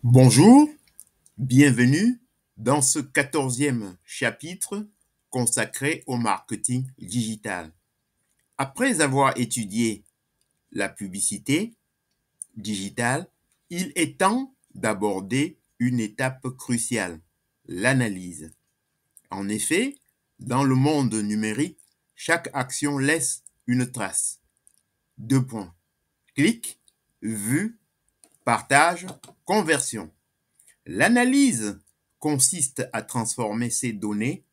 Bonjour, bienvenue dans ce 14e chapitre consacré au marketing digital. Après avoir étudié la publicité digitale, il est temps d'aborder une étape cruciale, l'analyse. En effet, dans le monde numérique, chaque action laisse une trace. Deux points. Clic, vue, partage, conversion. L'analyse consiste à transformer ces données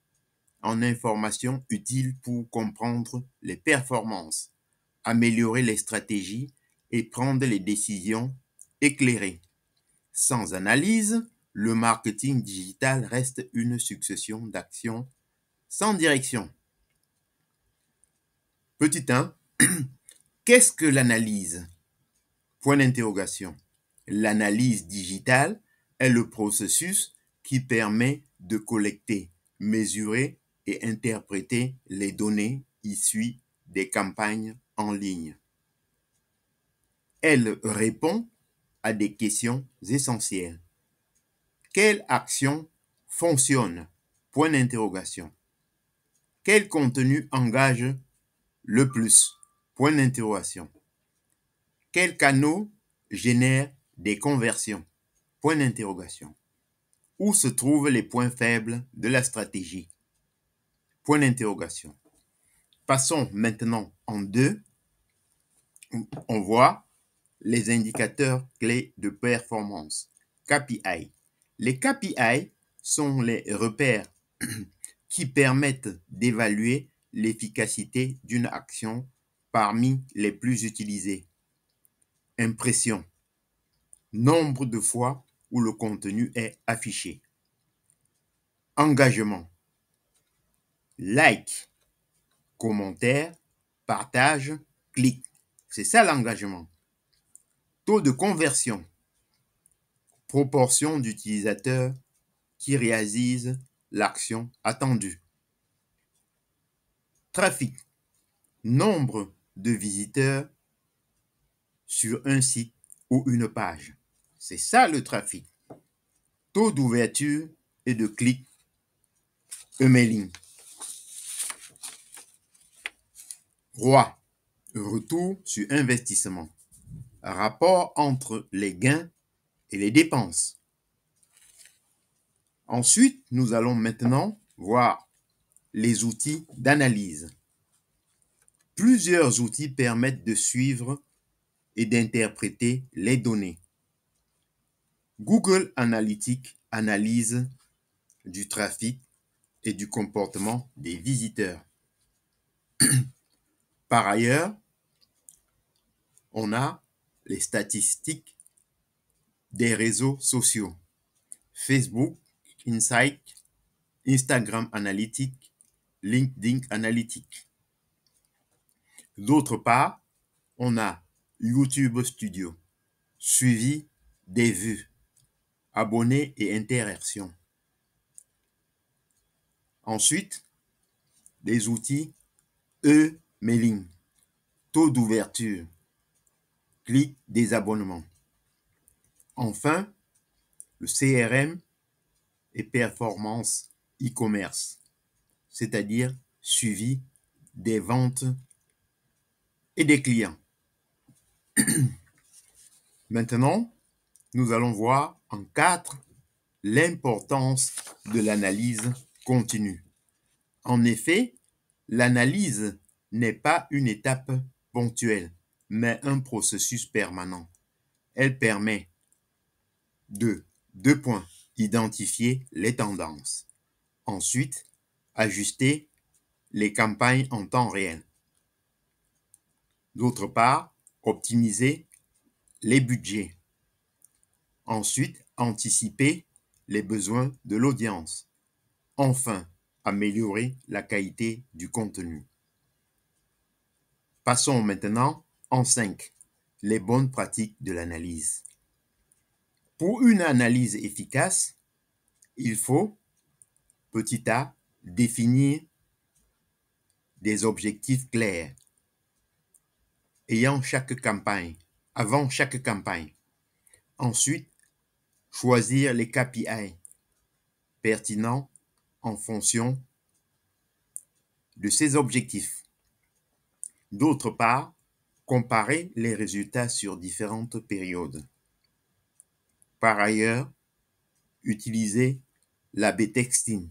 en informations utiles pour comprendre les performances, améliorer les stratégies et prendre les décisions éclairées. Sans analyse, le marketing digital reste une succession d'actions sans direction. Petit 1. Qu'est-ce que l'analyse? Point d'interrogation. L'analyse digitale est le processus qui permet de collecter, mesurer et interpréter les données issues des campagnes en ligne. Elle répond à des questions essentielles. Quelle action fonctionne? Point d'interrogation. Quel contenu engage le plus? Point d'interrogation. Quels canaux génèrent des conversions? Point d'interrogation. Où se trouvent les points faibles de la stratégie? Point d'interrogation. Passons maintenant en deux. On voit les indicateurs clés de performance. KPI. Les KPI sont les repères qui permettent d'évaluer l'efficacité d'une action parmi les plus utilisées. Impression. Nombre de fois où le contenu est affiché. Engagement. Like, commentaire, partage, clic. C'est ça l'engagement. Taux de conversion. Proportion d'utilisateurs qui réalisent l'action attendue. Trafic. Nombre de visiteurs sur un site ou une page. C'est ça le trafic. Taux d'ouverture et de clic emailing. ROI. Retour sur investissement. Rapport entre les gains et les dépenses. Ensuite, nous allons maintenant voir les outils d'analyse. Plusieurs outils permettent de suivre et d'interpréter les données. Google Analytics analyse du trafic et du comportement des visiteurs. Par ailleurs, on a les statistiques des réseaux sociaux. Facebook Insight, Instagram Analytics, LinkedIn Analytics. D'autre part, on a YouTube Studio, suivi des vues, abonnés et interactions. Ensuite, les outils e-mailing, taux d'ouverture, clic des abonnements. Enfin, le CRM et performance e-commerce, c'est-à-dire suivi des ventes et des clients. Maintenant, nous allons voir en 4 l'importance de l'analyse continue. En effet, l'analyse n'est pas une étape ponctuelle, mais un processus permanent. Elle permet de, 2 points, identifier les tendances. Ensuite, ajuster les campagnes en temps réel. D'autre part, optimiser les budgets. Ensuite, anticiper les besoins de l'audience. Enfin, améliorer la qualité du contenu. Passons maintenant en 5, les bonnes pratiques de l'analyse. Pour une analyse efficace, il faut, petit a, définir des objectifs clairs avant chaque campagne. Ensuite, Choisir les KPI pertinents en fonction de ses objectifs. D'autre part, comparer les résultats sur différentes périodes. Par ailleurs, utiliser l'A/B testing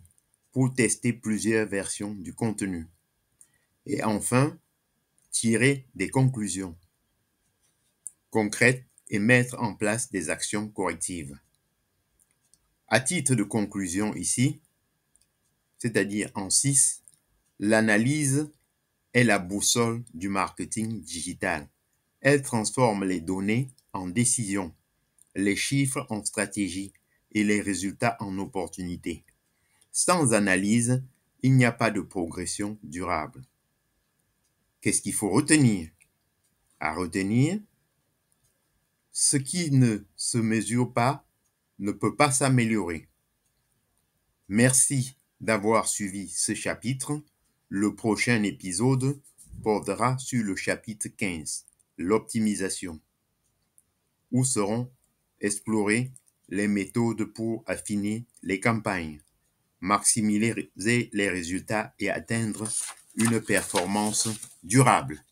pour tester plusieurs versions du contenu. Et enfin, tirer des conclusions concrètes et mettre en place des actions correctives. À titre de conclusion ici, c'est-à-dire en 6, l'analyse est la boussole du marketing digital. Elle transforme les données en décisions, les chiffres en stratégies et les résultats en opportunités. Sans analyse, il n'y a pas de progression durable. Qu'est-ce qu'il faut retenir? À retenir, ce qui ne se mesure pas ne peut pas s'améliorer. Merci d'avoir suivi ce chapitre. Le prochain épisode portera sur le chapitre 15, l'optimisation, où seront explorées les méthodes pour affiner les campagnes, maximiser les résultats et atteindre une performance durable.